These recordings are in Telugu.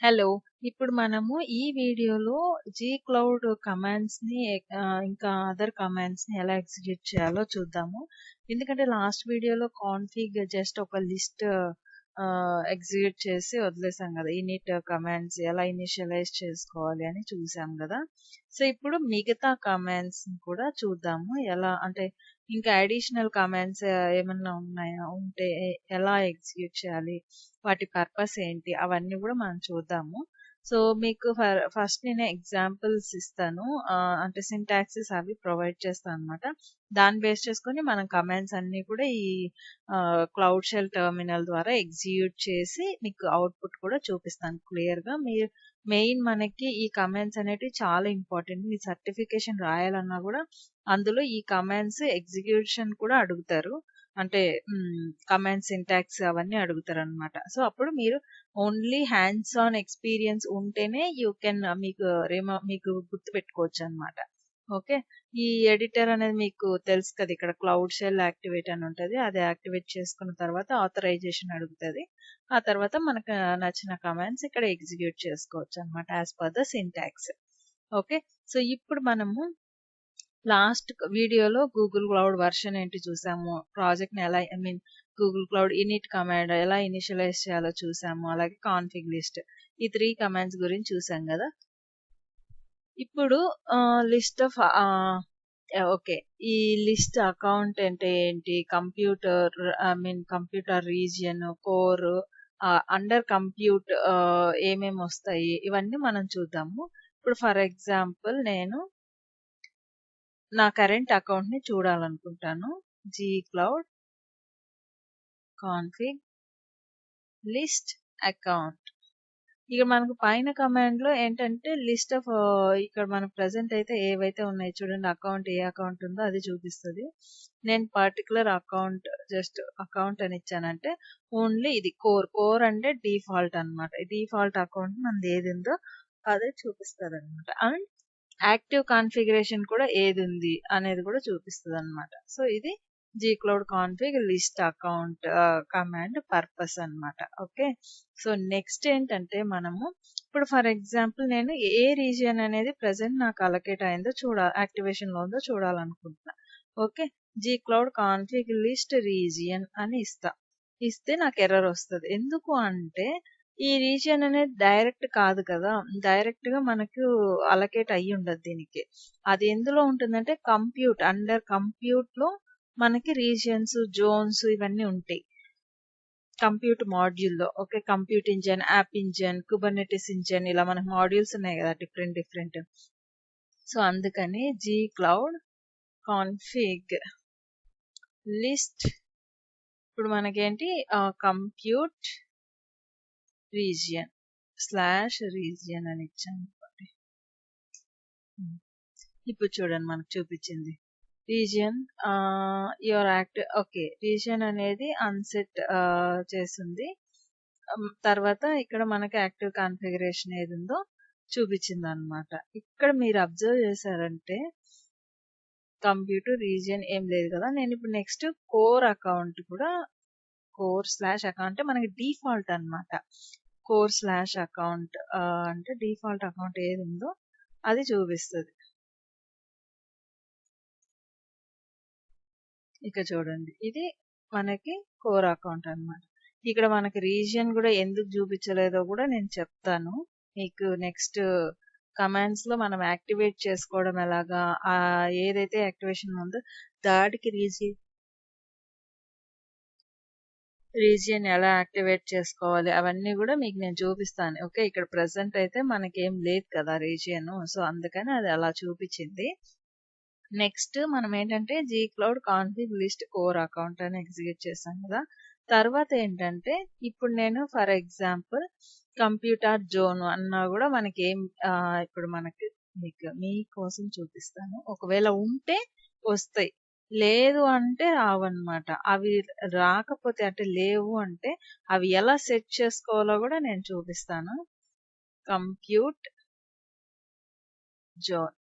హలో. ఇప్పుడు మనము ఈ వీడియోలో క్లౌడ్ కమాండ్స్‌ని ఇంకా అదర్ కమాండ్స్‌ని ఎలా ఎగ్జిక్యూట్ చేయాలో చూద్దాము. ఎందుకంటే లాస్ట్ వీడియోలో కాన్ఫిగ్ జస్ట్ ఒక లిస్ట్ ఎగ్జిక్యూట్ చేసి వదిలేసాం కదా! ఇనిట్ కమాండ్స్ ఎలా ఇనిషియలైజ్ చేసుకోవాలి అని చూసాం కదా! సో, ఇప్పుడు మిగతా కమాండ్స్‌ని కూడా చూద్దాము. ఎలా అంటే ఇంకా అడిషనల్ కమాండ్స్ ఏమన్నా ఉన్నాయా? ఉంటే ఎలా ఎగ్జిక్యూట్ చేయాలి? వాటి పర్పస్ ఏంటి? అవన్నీ గూడా మనం చూద్దాము. సో, మీకు ఫస్ట్ నేను ఎగ్జాంపుల్స్ ఇస్తాను. అంటే సింటాక్సెస్ అవి ప్రొవైడ్ చేస్తాననమాట. దాన్ని బేస్ చేసుకొని మనం కమాండ్స్ అన్నీ కూడా ఈ క్లౌడ్ షెల్ టెర్మినల్ ద్వారా ఎగ్జిక్యూట్ చేసి మీకు అవుట్‌పుట్ కూడా చూపిస్తాను క్లియర్‌గా. మీరు మనకి ఈ కమాండ్స్ అనేటివి చాలా ఇంపార్టెంట్. మీ సర్టిఫికేషన్ రాయాలన్నా గూడా అందులో ఈ కమాండ్స్ ఎగ్జిక్యూషన్ కూడా అడుగుతారు. అంటే కమాండ్ సింటాక్స్ అవన్నీ అడుగుతారనమాట. సో, అప్పుడు మీరు ఓన్లీ హ్యాండ్స్ ఆన్ ఎక్స్‌పీరియన్స్ ఉంటేనే యూ కెన్ మీకు గుర్తుపెట్టుకోవచ్చనమాట. ఓకే. ఈ ఎడిటర్ అనేది మీకు తెలుసు కదా! ఇక్కడ క్లౌడ్ షెల్ యాక్టివేట్ అని ఉంటది. అది యాక్టివేట్ చేసుకున్న తర్వాత ఆథరైజేషన్ అడుగుతది. ఆ తర్వాత మనకు నచ్చిన కమాండ్స్ ఇక్కడ ఎగ్జిక్యూట్ చేసుకోవచ్చనమాట as per the syntax. Okay. So, ఇప్పుడు మనము లాస్ట్ వీడియోలో గూగుల్ క్లౌడ్ వర్షన్ ఏంటి చూసాము. ప్రాజెక్ట్‌ని ఎలా గూగుల్ క్లౌడ్ ఇనిట్ కమాండ్ ఎలా ఇనిషియలైజ్ చేయాలో చూసాము. అలాగే కాన్ఫిగ్ లిస్ట్ ఈ 3 కమాండ్స్ గురించి చూసాం గదా! ఇప్పుడు లిస్ట్ ఆఫ్ ఓకే. ఈ లిస్ట్ అకౌంట్ అంటే ఏంటి? Computer region, core, under compute ఏమేమొస్తాయి? ఇవన్నీ మనం చూద్దాము. ఇప్పుడు ఫర్ ఎగ్జాంపుల్ నేను నా కరెంట్ అకౌంట్‌ని చూడాలనుకుంటాను. Cloud config list account. ఇక మనకు పైన కమాండ్‌లో ఏంటంటే లిస్ట్ ఆఫ్ ఇక్కడ మనకు ప్రెజెంట్ అయితే ఏవైతే ఉన్నాయో చూడండి. ఏ అకౌంట్ ఉందో అది చూపిస్తది. నేను పర్టిక్యులర్ అకౌంట్ జస్ట్ అకౌంట్ అని ఇచ్చానంటే ఓన్లీ ఇది కోర్ అంటే డిఫాల్ట్ అన్నమాట. డిఫాల్ట్ అకౌంట్ మనది ఏది ఉందో అదే చూపిస్తదన్నమాట. అండ్ యాక్టివ్ కాన్ఫిగరేషన్ కూడా ఏది ఉంది అనేది కూడా చూపిస్తదన్నమాట. సో, ఇది cloud config list account command purpose అన్నమాట. ఓకే. సో, నెక్స్ట్ ఏంటంటే మనము ఇప్పుడు ఫర్ ఎగ్జాంపుల్ నేను ఏ రీజియన్ అనేది ప్రెజెంట్ నాకు అలొకేట్ అయిందో యాక్టివేషన్ లో ఉందో చూడాలనుకుంటున్నా. Okay. Cloud config list region అని ఇస్తే నాకు ఎర్రర్ వస్తది. ఎందుకు అంటే ఈ రీజియన్ అనేది డైరెక్ట్ కాదు కదా! డైరెక్ట్‌గా మనకు అలొకేట్ అయ్యి ఉండదు దీనికి. అది ఎందులో ఉంటుందంటే అండర్ కంప్యూట్‌లో మనకి రీజియన్స్, జోన్స్ ఇవన్నీ ఉంటాయి. కంప్యూట్ మాడ్యూల్‌లో. Okay. Compute engine, app engine, Kubernetes engine ఇలా మనకు మాడ్యూల్స్ ఉన్నాయి కదా! డిఫరెంట్. సో, అందుకని క్లౌడ్ కాన్ఫిగ్ లిస్ట్ ఇప్పుడు మనకేంటి కంప్యూట్ రీజియన్ అని ఇచ్చామనుకోండి. ఇప్పుడు చూడండి మనకు చూపించింది. Region okay. రీజియన్ అనేది అన్సెట్ చేసింది. తర్వాత ఇక్కడ మనకి యాక్టివ్ కాన్ఫిగరేషన్ ఏది ఉందో చూపించిందనమాట. ఇక్కడ మీరు అబ్జర్వ్ చేశారంటే కంప్యూటర్ రీజియన్ ఏం లేదు కదా! నేను ఇప్పుడు నెక్స్ట్ కోర్ అకౌంట్ కూడా కోర్/అకౌంట్ అంటే మనకి డిఫాల్ట్ అన్నమాట. కోర్/అకౌంట్ అంటే డిఫాల్ట్ అకౌంట్ ఏది ఉందో అది చూపిస్తది. ఇక చూడండి. ఇది మనకి కోర్ అకౌంట్ అన్నమాట. ఇక్కడ మనకి రీజియన్ కూడా ఎందుకు చూపించలేదో కూడా నేను చెప్తాను. మీకు నెక్స్ట్ కమాండ్స్‌లో మనం యాక్టివేట్ చేసుకోవడం ఎలాగా? ఏదైతే యాక్టివేషన్ ఉందో దాటికి రీజియన్ ఎలా యాక్టివేట్ చేసుకోవాలి అవన్నీ కూడా మీకు నేను చూపిస్తాను. ఓకే. ఇక్కడ ప్రెజెంట్ అయితే మనకేం లేదు కదా రీజియన్. సో, అందుకని అది అలా చూపించింది. నెక్స్ట్ మనం ఏంటంటే cloud config list core account అని ఎగ్జిక్యూట్ చేశాం కదా! తర్వాత ఏంటంటే ఇప్పుడు నేను ఫర్ ఎగ్జాంపుల్ కంప్యూటర్ జోన్ అన్నా కూడా మనకేం ఇప్పుడు మీకోసం చూపిస్తాను. ఒకవేళ ఉంటే వస్తాయి. లేదు అంటే రావన్నమాట. అవి రాకపోతే అంటే లేవు అంటే అవి ఎలా సెట్ చేసుకోవాలో కూడా నేను చూపిస్తాను. Compute zone.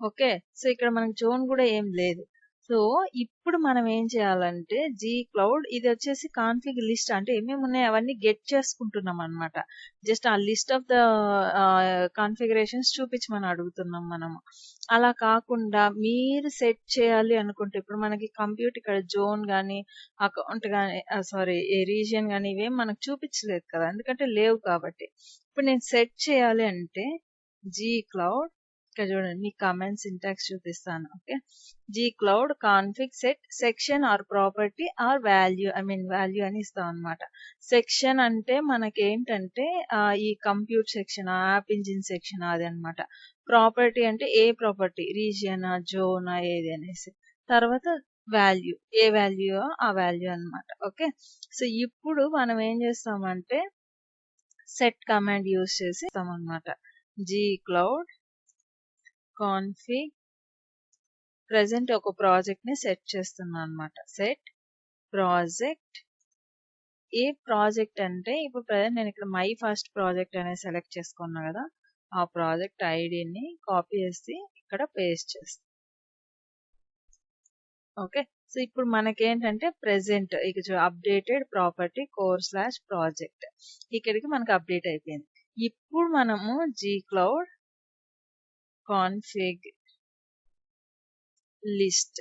ఓకే. సో, ఇక్కడ మనకి జోన్ కూడా ఏం లేదు. సో ఇప్పుడు మనం ఏం చేయాలంటే జీ క్లౌడ్ ఇది వచ్చేసి కాన్ఫిగ్ లిస్ట్ అంటే ఏమేమి ఉన్నాయి అవన్నీ గెట్ చేసుకుంటున్నాం అన్నమాట. జస్ట్ ఆ లిస్ట్ ఆఫ్ ద కాన్ఫిగరేషన్స్ చూపించమని అడుగుతున్నాం మనము. అలా కాకుండా మీరు సెట్ చేయాలి అనుకుంటే ఇప్పుడు మనకి కంప్యూటర్ ఇక్కడ జోన్ కానీ అకౌంట్ కానీ సారీ ఏ రీజియన్ కానీ ఇవేం మనకు చూపించలేదు కదా, ఎందుకంటే లేవు కాబట్టి. ఇప్పుడు నేను సెట్ చేయాలి అంటే జీ క్లౌడ్ ఇక్కడ చూడండి మీకు కమెంట్ సింటాక్స్ చూపిస్తాను. Okay, G cloud config set section or property or value value అని ఇస్తాం అనమాట. సెక్షన్ అంటే మనకి ఏంటంటే ఈ compute section app engine section అది అనమాట. ప్రాపర్టీ అంటే ఏ ప్రాపర్టీ రీజియన్ జోన్ ఏది అనేసి. తర్వాత వాల్యూ ఏ వాల్యూ ఆ వాల్యూ అన్నమాట. ఓకే, సో ఇప్పుడు మనం ఏం చేస్తామంటే సెట్ కమాండ్ యూజ్ చేసి ఇస్తాం అనమాట. జీ క్లౌడ్ కాన్ఫిగ్ ప్రెసెంట్ ఒక ప్రాజెక్ట్ ని సెట్ చేస్తున్నాను అనమాట. సెట్ ప్రాజెక్ట్ ఏ ప్రాజెక్ట్ అంటే ఇప్పుడు ప్రెసెంట్ నేను ఇక్కడ మై ఫస్ట్ ప్రాజెక్ట్ అనేది సెలెక్ట్ చేసుకున్నా కదా, ఆ ప్రాజెక్ట్ ఐడిని కాపీ చేసి ఇక్కడ పేస్ట్ చేస్తాను. ఓకే, సో ఇప్పుడు మనకేంటంటే ప్రెసెంట్ ఇక అప్డేటెడ్ ప్రాపర్టీ core/project ఇక్కడికి మనకు అప్డేట్ అయిపోయింది. ఇప్పుడు మనము G cloud config list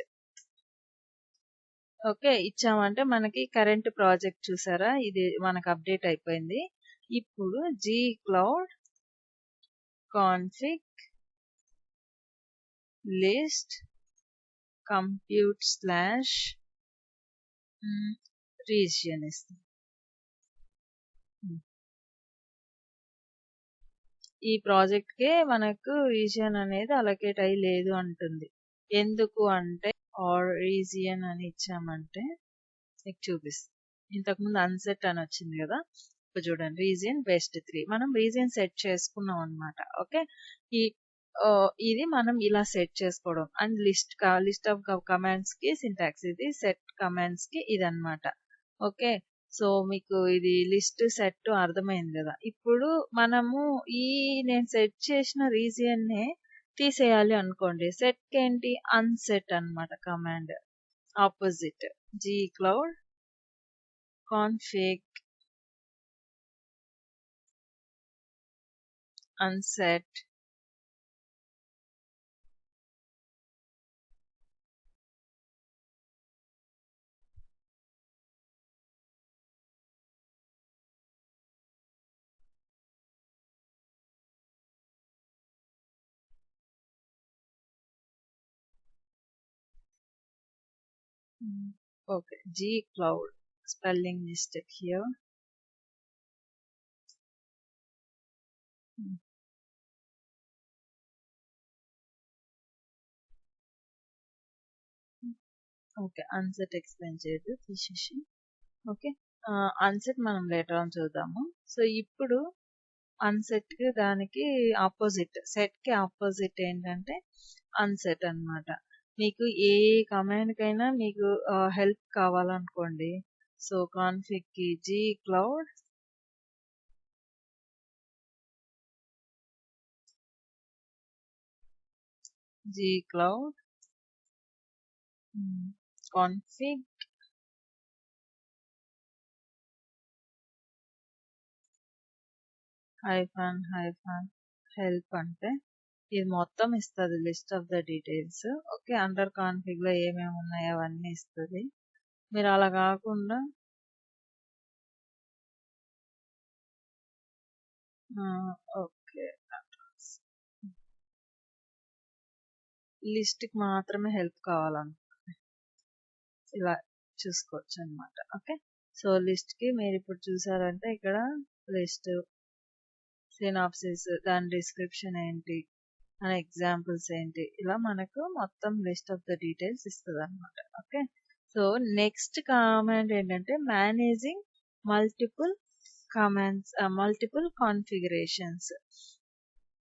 okay ఇచ్చామంటే మనకి కరెంట్ ప్రాజెక్ట్ చూసారా, ఇది మనకు అప్డేట్ అయిపోయింది. ఇప్పుడు G cloud config list compute slash region ఇస్తాం. ఈ ప్రాజెక్ట్ కే మనకు రీజియన్ అనేది అలొకేట్ అయ్యి లేదు అంటుంది. ఎందుకు అంటే రీజియన్ అని ఇచ్చామంటే మీకు చూపిస్తాం. ఇంతకుముందు అన్సెట్ అని వచ్చింది కదా, ఇప్పుడు చూడండి రీజియన్ వెస్ట్ 3 మనం రీజియన్ సెట్ చేసుకున్నాం అనమాట. ఓకే, ఈ ఇది మనం ఇలా సెట్ చేసుకోవడం అండ్ లిస్ట్ ఆఫ్ కమాండ్స్ కి సింటాక్స్ ఇది, సెట్ కమాండ్స్ కి ఇది అనమాట. ఓకే, సో మీకు ఇది లిస్ట్ సెట్ అర్థమైంది కదా. ఇప్పుడు మనము ఈ నేను సెట్ చేసిన రీజియన్ నే తీసేయాలి అనుకోండి, సెట్ కి ఏంటి అన్సెట్ అన్నమాట command. Opposite G cloud config unset okay, G cloud spelling mistake here. Okay, unset explain చేయదు తీసేసి. ఓకే, అన్సెట్ మనం లేటర్ ఆన్ చూద్దాము. సో ఇప్పుడు అన్సెట్ కి దానికి ఆపోజిట్ సెట్ కి ఆపోజిట్ ఏంటంటే అన్సెట్ అన్నమాట. మీకు ఏ కమాండ్ కైనా మీకు హెల్ప్ కావాలనుకోండి, సో కాన్ఫిగ్ కి జీ క్లౌడ్ config help అంటే ఇది మొత్తం ఇస్తుంది list of the details. Okay, under config లో ఏమేమి ఉన్నాయో అవన్నీ ఇస్తుంది. మీరు అలా కాకుండా ఓకే లిస్ట్ కి మాత్రమే హెల్ప్ కావాలనుకుంటే ఇలా చూసుకోవచ్చు అనమాట. ఓకే, సో లిస్ట్ కి మీరు ఇప్పుడు చూసారంటే ఇక్కడ లిస్ట్ సినాప్సిస్ దాని డిస్క్రిప్షన్ ఏంటి మన ఎగ్జాంపుల్స్ ఏంటి ఇలా మనకు మొత్తం లిస్ట్ ఆఫ్ ద డీటెయిల్స్ ఇస్తుంది అనమాట. ఓకే, సో నెక్స్ట్ కమాండ్ ఏంటంటే managing multiple commands multiple configurations.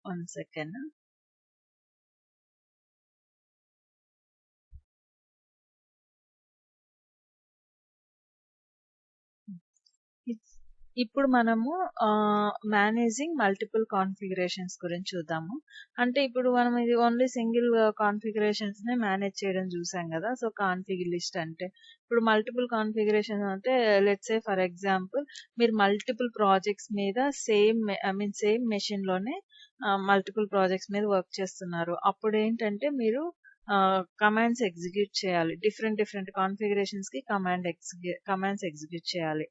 1 second. ఇప్పుడు మనము మేనేజింగ్ మల్టిపుల్ కాన్ఫిగరేషన్స్ గురించి చూద్దాము. అంటే ఇప్పుడు మనం ఇది ఓన్లీ సింగిల్ కాన్ఫిగరేషన్స్ నే మేనేజ్ చేయడం చూసాం కదా. సో కాన్ఫిగ్ లిస్ట్ అంటే ఇప్పుడు మల్టిపుల్ కాన్ఫిగరేషన్ అంటే లెట్స్ సే ఫర్ ఎగ్జాంపుల్ మీరు మల్టిపుల్ ప్రాజెక్ట్స్ మీద సేమ్ మెషిన్ లోనే మల్టిపుల్ ప్రాజెక్ట్స్ మీద వర్క్ చేస్తున్నారు. అప్పుడు ఏంటంటే మీరు కమాండ్స్ ఎగ్జిక్యూట్ చేయాలి. డిఫరెంట్ కాన్ఫిగరేషన్స్ కి కమాండ్స్ ఎగ్జిక్యూట్ చేయాలి.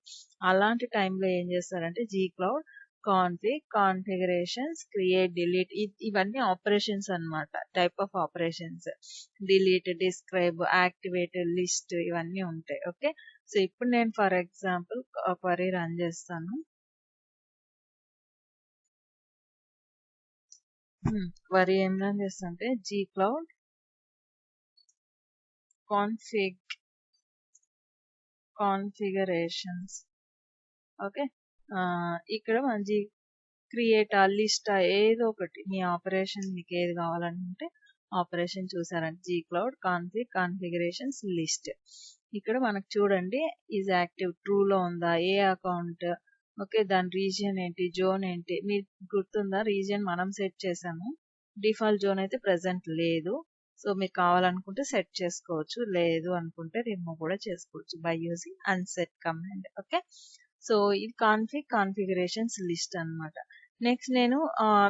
అలాంటి టైంలో ఏం చేస్తారంటే gcloud config configurations create delete ఇవన్నీ ఆపరేషన్స్ అన్నమాట. Type of operations delete describe activate list ఇవన్నీ ఉంటాయి. ఓకే, సో ఇప్పుడు నేను ఫర్ ఎగ్జాంపుల్ క్వరీ రన్ చేస్తాను. క్వరీ ఏం రన్ చేస్తానంటే gcloud కాన్ఫిగరేషన్స్. ఓకే, ఇక్కడ మన క్రియేట్ లిస్ట్ ఏదో ఒకటి మీ ఆపరేషన్ మీకు ఏది కావాలంటే ఆపరేషన్ చూసారంటే gcloud config కాన్ఫిగరేషన్స్ లిస్ట్. ఇక్కడ మనకు చూడండి ఈజ్ యాక్టివ్ ట్రూ లో ఉందా, ఏ అకౌంట్, ఓకే దాని రీజియన్ ఏంటి, జోన్ ఏంటి. మీకు గుర్తుందా రీజియన్ మనం సెట్ చేసాము. డిఫాల్ట్ జోన్ అయితే ప్రెసెంట్ లేదు. సో మీకు కావాలనుకుంటే సెట్ చేసుకోవచ్చు, లేదు అనుకుంటే రిమూవ్ కూడా చేసుకోవచ్చు by using unset command. Okay, so ఇది కాన్ఫిగరేషన్స్ లిస్ట్ అన్నమాట. నెక్స్ట్ నేను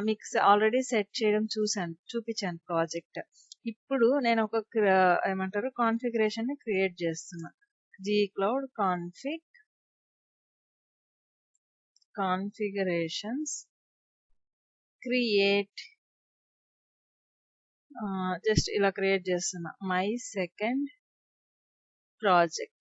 మీకు ఆల్రెడీ సెట్ చేయడం చూపించాను ప్రాజెక్ట్. ఇప్పుడు నేను ఒక ఏమంటారు కాన్ఫిగరేషన్ ని క్రియేట్ చేస్తున్నా. gcloud కాన్ఫిగరేషన్స్ క్రియేట్, జస్ట్ ఇలా క్రియేట్ చేస్తున్నా my second project.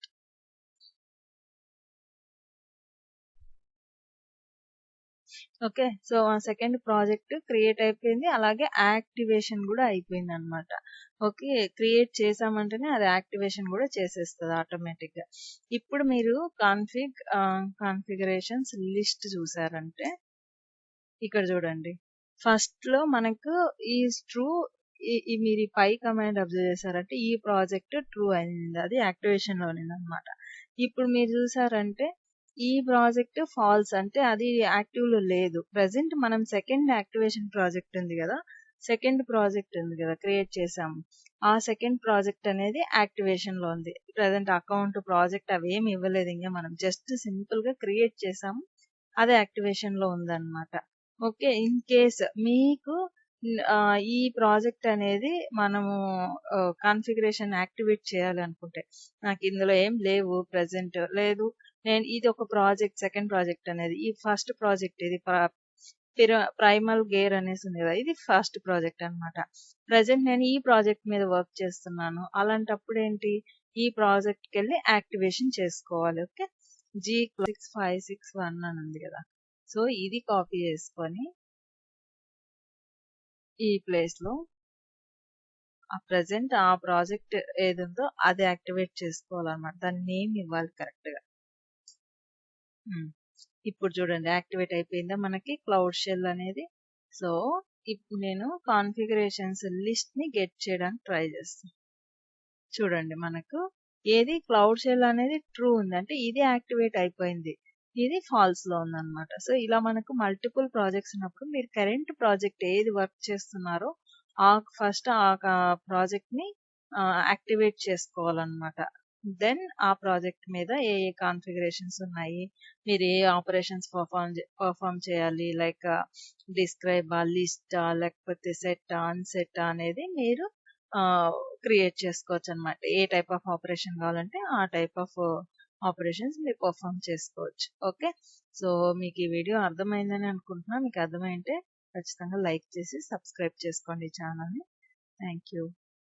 Okay, so ఆ సెకండ్ ప్రాజెక్ట్ క్రియేట్ అయిపోయింది, అలాగే యాక్టివేషన్ కూడా అయిపోయింది అనమాట. ఓకే, క్రియేట్ చేసామంటేనే అది యాక్టివేషన్ కూడా చేసేస్తుంది ఆటోమేటిక్ గా. ఇప్పుడు మీరు కాన్ఫిగరేషన్స్ లిస్ట్ చూసారంటే ఇక్కడ చూడండి ఫస్ట్ లో మనకు ఈజ్ ట్రూ. మీరు ఈ పై కమాండ్ అబ్జర్వ్ చేశారంటే ఈ ప్రాజెక్ట్ ట్రూ అయింది, అది యాక్టివేషన్ లో అనమాట. ఇప్పుడు మీరు చూసారంటే ఈ ప్రాజెక్ట్ ఫాల్స్ అంటే అది యాక్టివ్ లో లేదు. ప్రెసెంట్ మనం సెకండ్ యాక్టివేషన్ ప్రాజెక్ట్ ఉంది కదా, సెకండ్ ప్రాజెక్ట్ ఉంది కదా క్రియేట్ చేసాము, ఆ సెకండ్ ప్రాజెక్ట్ అనేది యాక్టివేషన్ లో ఉంది. ప్రెసెంట్ అకౌంట్ ప్రాజెక్ట్ అవేమి ఇవ్వలేదు, ఇంకా మనం జస్ట్ సింపుల్ గా క్రియేట్ చేసాము, అది యాక్టివేషన్ లో ఉందన్నమాట. ఓకే, ఇన్ కేస్ మీకు ఈ ప్రాజెక్ట్ అనేది మనము కాన్ఫిగరేషన్ యాక్టివేట్ చేయాలి అనుకుంటే, నాకు ఇందులో ఏం లేవు ప్రెసెంట్ లేదు, నేను ఇది ఒక ప్రాజెక్ట్ సెకండ్ ప్రాజెక్ట్ అనేది ఈ ఫస్ట్ ప్రాజెక్ట్, ఇది ప్రైమల్ గేర్ అనేసి ఉంది కదా, ఇది ఫస్ట్ ప్రాజెక్ట్ అన్నమాట. ప్రెసెంట్ నేను ఈ ప్రాజెక్ట్ మీద వర్క్ చేస్తున్నాను. అలాంటప్పుడు ఏంటి, ఈ ప్రాజెక్ట్ కి వెళ్ళి యాక్టివేషన్ చేసుకోవాలి. ఓకే, G561 అని ఉంది కదా, సో ఇది కాపీ చేసుకొని ఈ ప్లేస్ లో ప్రెసెంట్ ఆ ప్రాజెక్ట్ ఏది ఉందో అది యాక్టివేట్ చేసుకోవాలన్నమాట. దాని నేమ్ ఇవ్వాలి కరెక్ట్ గా. ఇప్పుడు చూడండి యాక్టివేట్ అయిపోయిందా మనకి క్లౌడ్ షెల్ అనేది. సో ఇప్పుడు నేను కాన్ఫిగరేషన్స్ లిస్ట్ ని గెట్ చేయడానికి ట్రై చేస్తాను. చూడండి మనకు ఏది క్లౌడ్ షెల్ అనేది ట్రూ ఉంది, అంటే ఇది యాక్టివేట్ అయిపోయింది, ఇది ఫాల్స్ లో ఉందన్నమాట. సో ఇలా మనకు మల్టిపుల్ ప్రాజెక్ట్స్ ఉన్నప్పుడు మీరు కరెంట్ ప్రాజెక్ట్ ఏది వర్క్ చేస్తున్నారో ఫస్ట్ ఆ ప్రాజెక్ట్ ని యాక్టివేట్ చేసుకోవాలన్నమాట. దెన్ ఆ ప్రాజెక్ట్ మీద ఏ ఏ కాన్ఫిగరేషన్స్ ఉన్నాయి, మీరు ఏ ఆపరేషన్స్ పర్ఫామ్ చేయాలి, లైక్ డిస్క్రైబ్ లిస్ట్ లేకపోతే సెట్ అన్సెట్ అనేది మీరు క్రియేట్ చేసుకోవచ్చు అనమాట. ఏ టైప్ ఆఫ్ ఆపరేషన్ కావాలంటే ఆ టైప్ ఆఫ్ ఆపరేషన్స్ మీరు పర్ఫామ్ చేసుకోవచ్చు. ఓకే, సో మీకు ఈ వీడియో అర్థమైందని అనుకుంటున్నా. మీకు అర్థమైంటే ఖచ్చితంగా లైక్ చేసి సబ్స్క్రైబ్ చేసుకోండి ఛానల్ని. Thank you.